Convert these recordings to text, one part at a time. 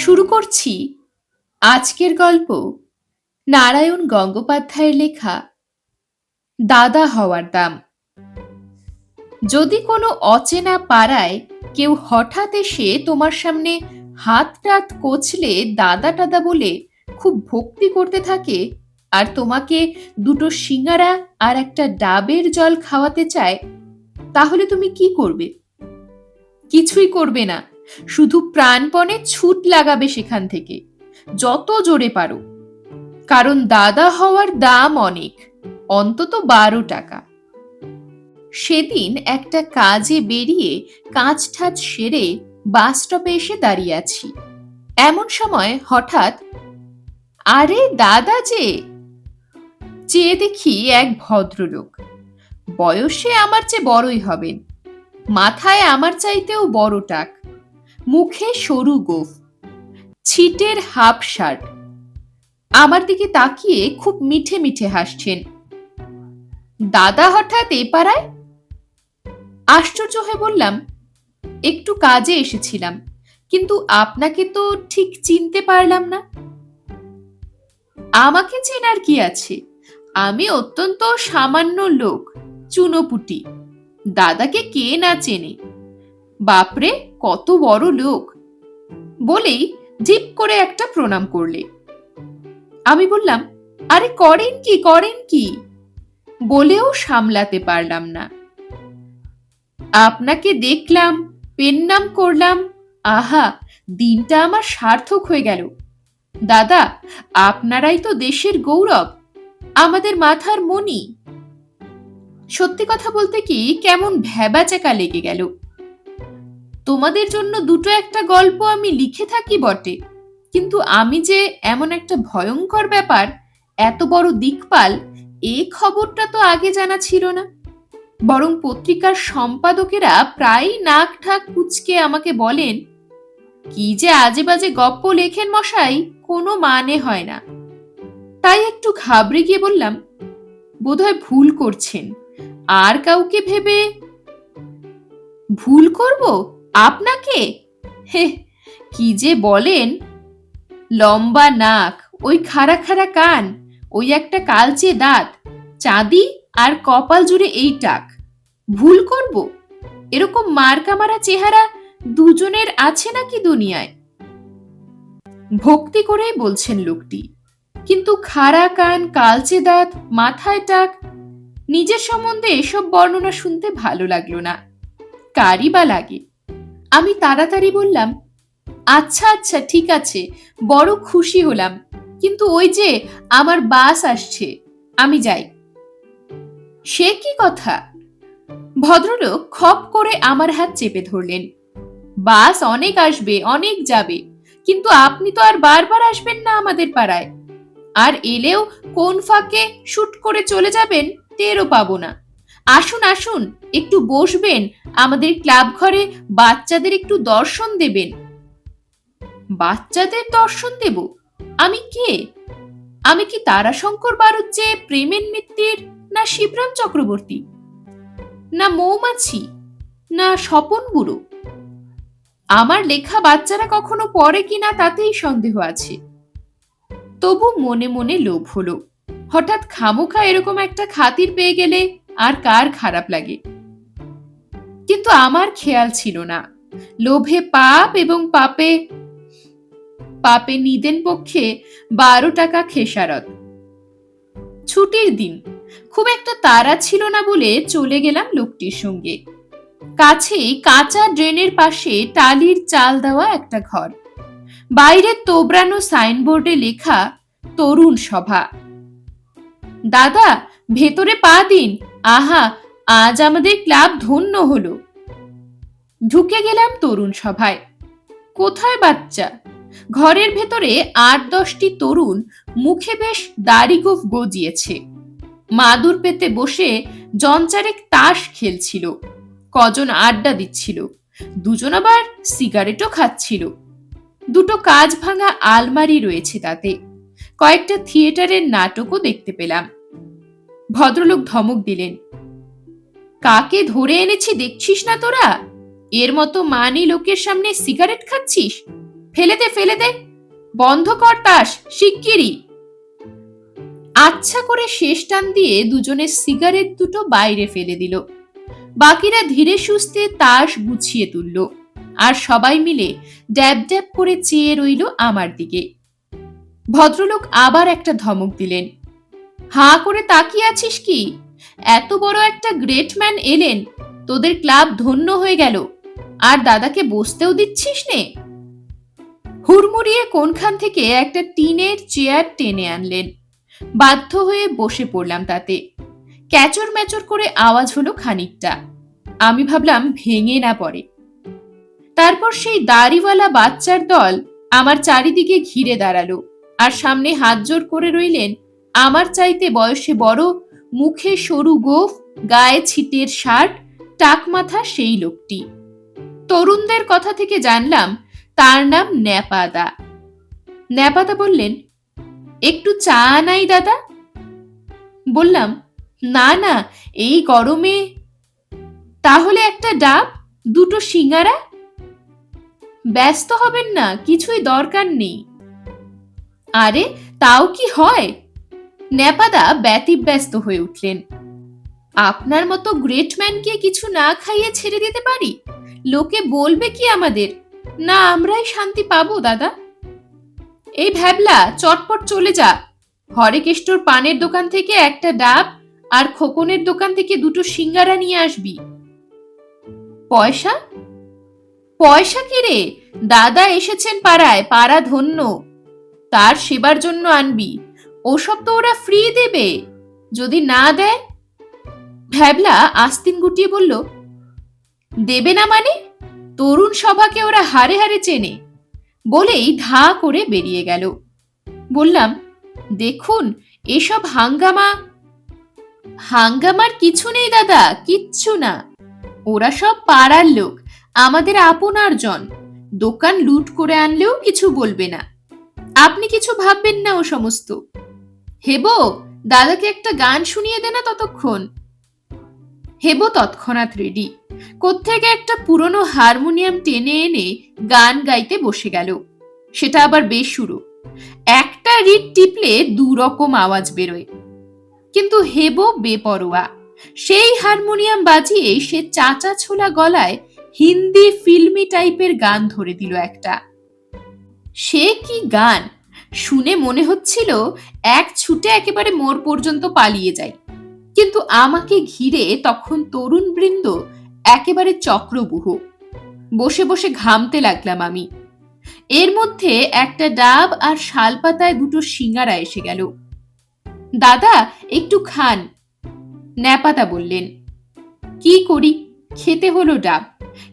শুরু করছি আজকের গল্প নারায়ণ গঙ্গোপাধ্যায়ের লেখা দাদা হওয়ার দাম। যদি কোনো অচেনা পাড়ায় কেউ হঠাৎ এসে তোমার সামনে হাত টাত কচলে দাদা টাদা বলে খুব ভক্তি করতে থাকে আর তোমাকে দুটো সিঙ্গারা আর একটা ডাবের জল খাওয়াতে চায়, তাহলে তুমি কি করবে? কিছুই করবে না, শুধু প্রাণপণে ছুট লাগাবে সেখান থেকে, যত জোরে পারো। কারণ দাদা হওয়ার দাম অনেক, অন্তত 12 টাকা। সেদিন একটা কাজে বেরিয়ে কাজ ঠাজ সেরে বাস স্টপে এসে দাঁড়িয়ে আছি। এমন সময় হঠাৎ, আরে দাদা যে! চেয়ে দেখি এক ভদ্রলোক, বয়সে আমার চেয়ে বড়ই হবেন, মাথায় আমার চাইতেও বড় টাক, মুখে সরু গোঁফ, ছিটের হাফ শার্ট, আমার দিকে তাকিয়ে খুব মিঠে মিঠে হাসছেন। দাদা হঠাৎ এ পাড়ায়? আশ্চর্য হয়ে বললাম, একটু কাজে এসেছিলাম, কিন্তু আপনাকে তো ঠিক চিনতে পারলাম না। আমাকে চেনার কি আছে, আমি অত্যন্ত সামান্য লোক, চুনোপুটি। দাদাকে কে না চেনে? বাপরে, কত বড় লোক! বলেই ঢিপ করে একটা প্রণাম করলে। আমি বললাম, আরে করেন কি করেন কি, বলেও সামলাতে পারলাম না। আপনাকে দেখলাম, পেন নাম করলাম, আহা, দিনটা আমার সার্থক হয়ে গেল। দাদা, আপনারাই তো দেশের গৌরব, আমাদের মাথার মণি। সত্যি কথা বলতে কি, কেমন ভ্যাবাচ্যাকা লেগে গেল। তোমাদের জন্য দুটো একটা গল্প আমি লিখে থাকি বটে, কিন্তু আমি যে এমন একটা ভয়ঙ্কর ব্যাপার, এত বড় দিকপাল, এ খবরটা তো আগে জানা ছিল না। বরং পত্রিকার সম্পাদকেরা প্রায় নাক ঠাক কুঁচকে আমাকে বলেন, কি যে আজে বাজে গপ্প লেখেন মশাই, কোনো মানে হয় না। তাই একটু ঘাবড়ে গিয়ে বললাম, বোধহয় ভুল করছেন, আর কাউকে ভেবে। ভুল করব আপনাকে? হে, কি যে বলেন! লম্বা নাক, ওই খাড়া খাড়া কান, ওই একটা কালচে দাঁত, চাঁদি আর কপাল জুড়ে এই টাক, ভুল করব? এরকম মার্কা মারা চেহারা দুজনের আছে নাকি দুনিয়ায়? ভক্তি করেই বলছেন লোকটি, কিন্তু খাড়া কান, কালচে দাঁত, মাথায় টাক, নিজের সম্বন্ধে এসব বর্ণনা শুনতে ভালো লাগলো না। কারই বা লাগে? আমি তাড়াতাড়ি বললাম, আচ্ছা আচ্ছা, ঠিক আছে, বড় খুশি হলাম, কিন্তু ওই যে আমার বাস আসছে, আমি যাই। সে কি কথা? ভদ্রলোক খপ করে আমার হাত চেপে ধরলেন। বাস অনেক আসবে, অনেক যাবে, কিন্তু আপনি তো আর বারবার আসবেন না আমাদের পাড়ায়। আর এলেও কোন ফাঁকে শুট করে চলে যাবেন টেরও পাবো না। আসুন আসুন, একটু বসবেন, আমাদের ক্লাব ঘরে বাচ্চাদের একটু দর্শন দেবেন। বাচ্চাদের দর্শন দেব? আমি কে? আমি কি তারাশঙ্কর বাড়ুজ্জে, প্রেমেন মিত্তির, না শিবরাম চক্রবর্তী, না মৌমাছি, না স্বপন বুড়ো? আমার লেখা বাচ্চারা কখনো পড়ে কিনা তাতেই সন্দেহ আছে। তবু মনে মনে লোভ হলো, হঠাৎ খামোখা এরকম একটা খাতির পেয়ে গেলে আর কার খারাপ লাগে। কিন্তু আমার খেয়াল ছিল না, লোভে পাপ এবং পাপে পাপে নিদেন পক্ষে 12 টাকা খেসারত। ছুটির দিন, খুব একটা তাড়া ছিল না বলে চলে গেলাম লোকটির সঙ্গে। কাছেই কাঁচা ড্রেনের পাশে টালির চাল দেওয়া একটা ঘর, বাইরে তোবড়ানো সাইনবোর্ডে লেখা তরুণ সভা। দাদা, ভেতরে পা দিন, আহা, আজ আমাদের ক্লাব ধন্য হলো। ঢুকে গেলাম তরুণ সভায়। কোথায় বাচ্চা? ঘরের ভেতরে 8-10টি তরুণ মুখে বেশ দাড়ি গোঁফ গজিয়েছে, মাদুর পেতে বসে জনচারেক তাস খেলছিল, কজন আড্ডা দিচ্ছিল, দুজন আবার সিগারেটও খাচ্ছিল। দুটো কাজ ভাঙা আলমারি রয়েছে তাতে, কয়েকটা থিয়েটারের নাটকও দেখতে পেলাম। ভদ্রলোক ধমক দিলেন, কাকে ধরে এনেছি দেখছিস না তোরা? এর মতো মানি লোকের সামনে সিগারেট খাচ্ছিস? ফেলে দে, বন্ধ কর তাস শিগগিরই। আচ্ছা করে শেষ টান দিয়ে দুজনের সিগারেট দুটো বাইরে ফেলে দিল। বাকিরা ধীরে সুস্থে তাস গুছিয়ে তুলল, আর সবাই মিলে ড্যাব ড্যাব করে চেয়ে রইল আমার দিকে। ভদ্রলোক আবার একটা ধমক দিলেন, হাঁ করে তাকিয়ে আছিস কি? এত বড় একটা গ্রেট ম্যান এলেন, তোদের ক্লাব ধন্য হয়ে গেল, আর দাদাকে বসতেও দিচ্ছিস নে। হুড়মুড়িয়ে কোনখান থেকে একটা টিনের চেয়ার টেনে আনলেন। বাধ্য হয়ে বসে পড়লাম তাতে। ক্যাচর ম্যাচর করে আওয়াজ হলো খানিকটা। আমি ভাবলাম ভেঙে না পড়ে। তারপর সেই দাড়িওয়ালা বাচ্চার দল আমার চারিদিকে ঘিরে দাঁড়ালো, আর সামনে হাত জোড় করে রইলেন আমার চাইতে বয়সে বড়, মুখে সরু গোঁফ, গায়ে ছিটের শার্ট, টাকমাথা সেই লোকটি। তরুণদের কথা থেকে জানলাম তার নাম ন্যাপাদা। ন্যাপাদা বললেন, একটু চা নাই দাদা? বললাম, না না, এই গরমে। তাহলে একটা ডাব, দুটো সিঙ্গারা। ব্যস্ত হবেন না, কিছুই দরকার নেই। আরে তাও কি হয়? ন্যাপাদা ব্যতিব্যস্ত হয়ে উঠলেন। আপনার মতো গ্রেট ম্যানকে কিছু না খাইয়ে ছেড়ে দিতে পারি? লোকে বলবে কি আমাদের? না আমরাই শান্তি পাবো দাদা? এই ভ্যাবলা, চটপট চলে যা। হরেকেষ্টর পানের দোকান থেকে একটা ডাব আর খোকনের দোকান থেকে দুটো সিঙ্গারা নিয়ে আসবি। পয়সা? পয়সা কি রে? দাদা এসেছেন পাড়ায়, পাড়া ধন্য, তার সেবার জন্য আনবি। ওসব তো ওরা ফ্রি দেবে। যদি না দেয়? ভ্যাবলা আস্তিন গুটিয়ে বলল, দেবে না মানে? তরুণ সভাকে ওরা হারে হারে চেনে। বলেই ধা করে বেরিয়ে গেল। বললাম, দেখুন এসব হাঙ্গামার কিছু নেই দাদা, কিচ্ছু না। ওরা সব পাড়ার লোক, আমাদের আপনার জন। দোকান লুট করে আনলেও কিছু বলবে না। আপনি কিছু ভাববেন না ও সমস্ত। হেবো, দাদাকে একটা গান শুনিয়ে দে না ততক্ষণ। হেবো তৎক্ষণাৎ রেডি। কোত্থেকে একটা পুরনো হারমোনিয়াম টেনে এনে গান গাইতে বসে গেল। সেটা আবার বেসুরো। একটা রিড টিপলে দুরকম আওয়াজ বেরোয়। কিন্তু হেবো বেপরোয়া। সেই হারমোনিয়াম বাজিয়ে সে চাচা ছোলা গলায় হিন্দি ফিল্মি টাইপের গান ধরে দিল একটা। সে কি গান! শুনে মনে হচ্ছিল এক ছুটে একেবারে মোড় পর্যন্ত পালিয়ে যায়। কিন্তু আমাকে ঘিরে তখন তরুণ বৃন্দ একেবারে চক্রবুহ। বসে বসে ঘামতে লাগলাম আমি। এর মধ্যে একটা ডাব আর শালপাতায় দুটো সিঙ্গারা এসে গেল। দাদা একটু খান, ন্যাপাদা বললেন। কি করি, খেতে হলো ডাব।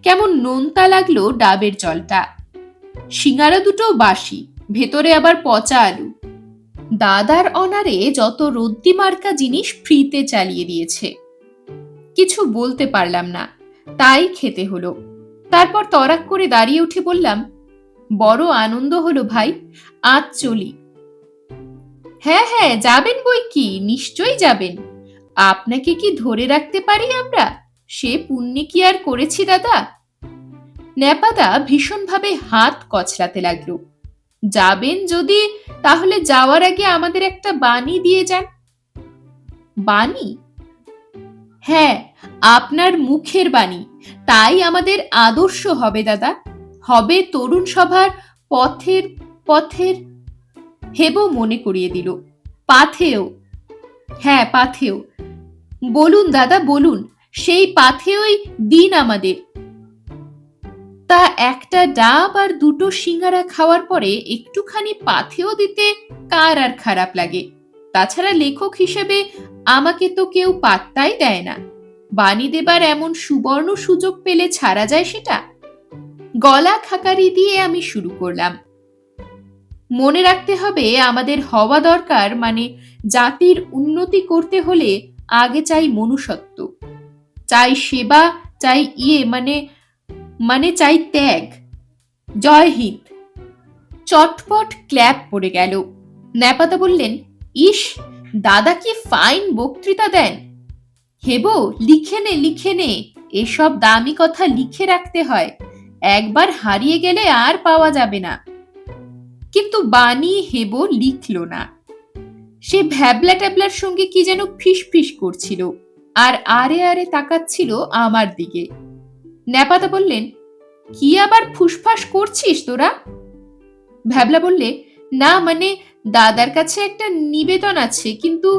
কেমন নোনতা লাগলো ডাবের জলটা। সিঙ্গারা দুটো বাসি, ভেতরে আবার পচা আলু। দাদার অনারে যত রদ্দি মার্কা জিনিস ফ্রিতে চালিয়ে দিয়েছে। কিছু বলতে পারলাম না, তাই খেতে হলো। তারপর তরাক করে দাঁড়িয়ে উঠে বললাম, বড় আনন্দ হলো ভাই, আজ চলি। হ্যাঁ হ্যাঁ যাবেন বই কি, নিশ্চয়ই যাবেন। আপনাকে কি ধরে রাখতে পারি আমরা? সে পুণ্যে কি আর করেছি দাদা? ন্যাপাদা ভীষণভাবে হাত কচলাতে লাগলো। যাবেন যদি, তাহলে যাওয়ার আগে আমাদের একটা বাণী দিয়ে যান। বাণী? হ্যাঁ, আপনার মুখের বাণী। তাই আমাদের আদর্শ হবে দাদা, হবে তরুণ সভার পথের পথের। হেবো মনে করিয়ে দিল, পাথেয়। হ্যাঁ পাথেয়। বলুন দাদা বলুন, সেই পাথেয়ই দিন আমাদের। তা একটা ডাব আর দুটো সিঙ্গারা খাওয়ার পরে একটুখানি পাথেয় দিতে কার আর খারাপ লাগে? তাছাড়া লেখক হিসেবে আমাকে তো কেউ পাত্তাই দেয় না। বাণী দেবার এমন সুবর্ণ সুযোগ পেলে ছাড়া যায় সেটা? গলা খাকারি দিয়ে আমি শুরু করলাম। মনে রাখতে হবে আমাদের হওয়া দরকার, মানে জাতির উন্নতি করতে হলে আগে চাই মনুষ্যত্ব, চাই সেবা, চাই মানে চাই ত্যাগ। জয় হিন্দ। চটপট ক্ল্যাপ পড়ে গেল। ন্যাপাদা বললেন, ইস, দাদা কি ফাইন বক্তৃতা দেন। হেবো লিখে নে, এসব দামি কথা লিখে রাখতে হয়, একবার হারিয়ে গেলে আর পাওয়া যাবে না। কিন্তু বাণী হেবো লিখল না। সে ভ্যাবলা ট্যাবলার সঙ্গে কি যেন ফিস ফিস করছিল আর আরে আরে তাকাচ্ছিল আমার দিকে। ন্যাপাদা বললেন, কি আবার ফুসফাস করছিস তোরা? ভ্যাবলা বললে, না মানে দাদার কাছে একটা নিবেদন আছে, কিন্তু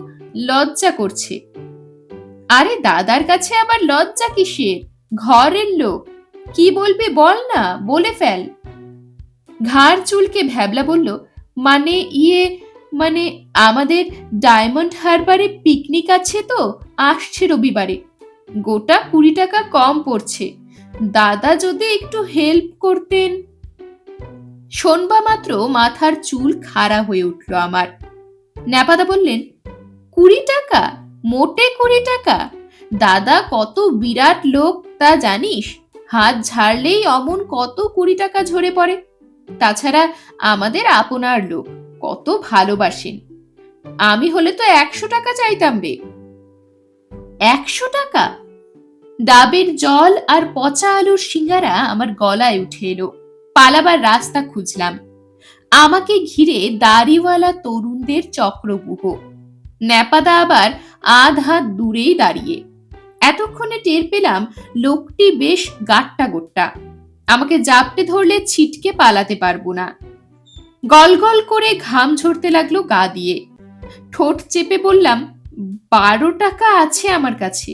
লজ্জা করছে। আরে দাদার কাছে আবার লজ্জা কিসের? ঘরের লোক, কি বলবি বল না, বলে ফেল। ঘাড় চুলকে ভ্যাবলা বলল, মানে মানে আমাদের ডায়মন্ড হারবারে পিকনিক আছে তো, আসছে রবিবারে। গোটা 20 টাকা কম পড়ছে, দাদা যদি একটু হেল্প করতেন। শোনবা মাত্র মাথার চুল খাড়া হয়ে উঠল আমার। ন্যাপাদা বললেন, 20 টাকা? মোটে 20 টাকা? দাদা কত বিরাট লোক তা জানিস? হাত ঝাড়লেই অমন কত 20 টাকা ঝরে পড়ে। তাছাড়া আমাদের আপনার লোক, কত ভালোবাসেন। আমি হলে তো 100 টাকা চাইতাম বে। 100 টাকা? ডাবের জল আর পচা আলুর সিঙ্গারা আমার গলায় উঠে এলো। পালাবার রাস্তা খুঁজলাম। আমাকে ঘিরে দাড়িওয়ালা তরুণদের চক্রব্যূহ। ন্যাপাদা আবার আধ হাত দূরেই দাঁড়িয়ে। এতক্ষণে টের পেলাম লোকটি বেশ গাট্টা গোট্টা। আমাকে জাপটে ধরলে ছিটকে পালাতে পারবো না। গল গল করে ঘাম ঝরতে লাগলো গা দিয়ে। ঠোঁট চেপে বললাম, 12 টাকা আছে আমার কাছে।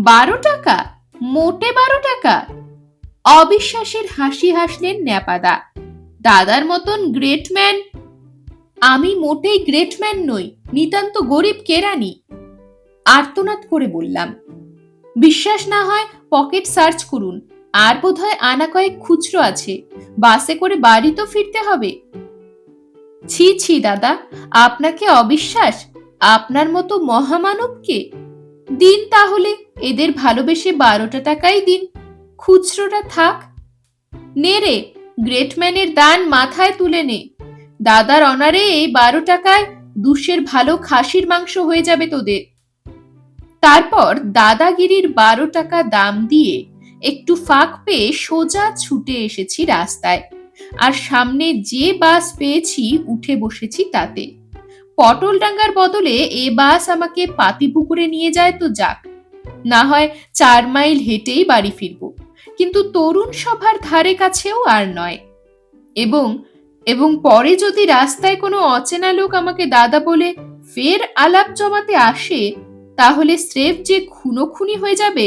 12 টাকা? মোটে 12 টাকা? অবিশ্বাসের হাসি হাসলেন ন্যাপাদা। দাদার মতন গ্রেটম্যান। আমি মোটেই গ্রেটম্যান নই, নিতান্ত গরিব কেরানি। আর্তনাদ করে বললাম। বিশ্বাস না হয় পকেট সার্চ করুন, আর বোধহয় আনা কয়েক খুচরো আছে। বাসে করে বাড়ি তো ফিরতে হবে। ছি ছি দাদা, আপনাকে অবিশ্বাস? আপনার মতো মহামানবকে? দিন তাহলে, এদের ভালোবেসে 12 টাকাই দিন, খুচরোটা থাক। নে রে, গ্রেটম্যানের দান মাথায় তুলে নে। দাদার অনারে এই 12 টাকায় দুশের ভালো খাসির মাংস হয়ে যাবে তোদের। তারপর দাদাগিরির 12 টাকা দাম দিয়ে একটু ফাঁক পেয়ে সোজা ছুটে এসেছি রাস্তায়, আর সামনে যে বাস পেয়েছি উঠে বসেছি তাতে। পটলডাঙ্গার বদলে এ বাস আমাকে পাতিপুকুরে নিয়ে যায় তো যাক, না হয় 4 মাইল হেঁটেই বাড়ি ফিরব, কিন্তু তরুণ সভার ধারে কাছেও আর নয়। এবং এবং পরে যদি রাস্তায় কোনো অচেনা লোক আমাকে দাদা বলে ফের আলাপ জমাতে আসে, তাহলে স্রেফ যে খুনোখুনি হয়ে যাবে,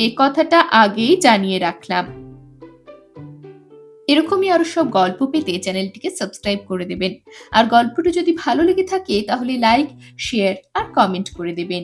এ কথাটা আগেই জানিয়ে রাখলাম। এরকমই আরো সব গল্প পেতে চ্যানেলটিকে সাবস্ক্রাইব করে দেবেন। আর গল্পটি যদি ভালো লেগে থাকে তাহলে লাইক, শেয়ার আর কমেন্ট করে দেবেন।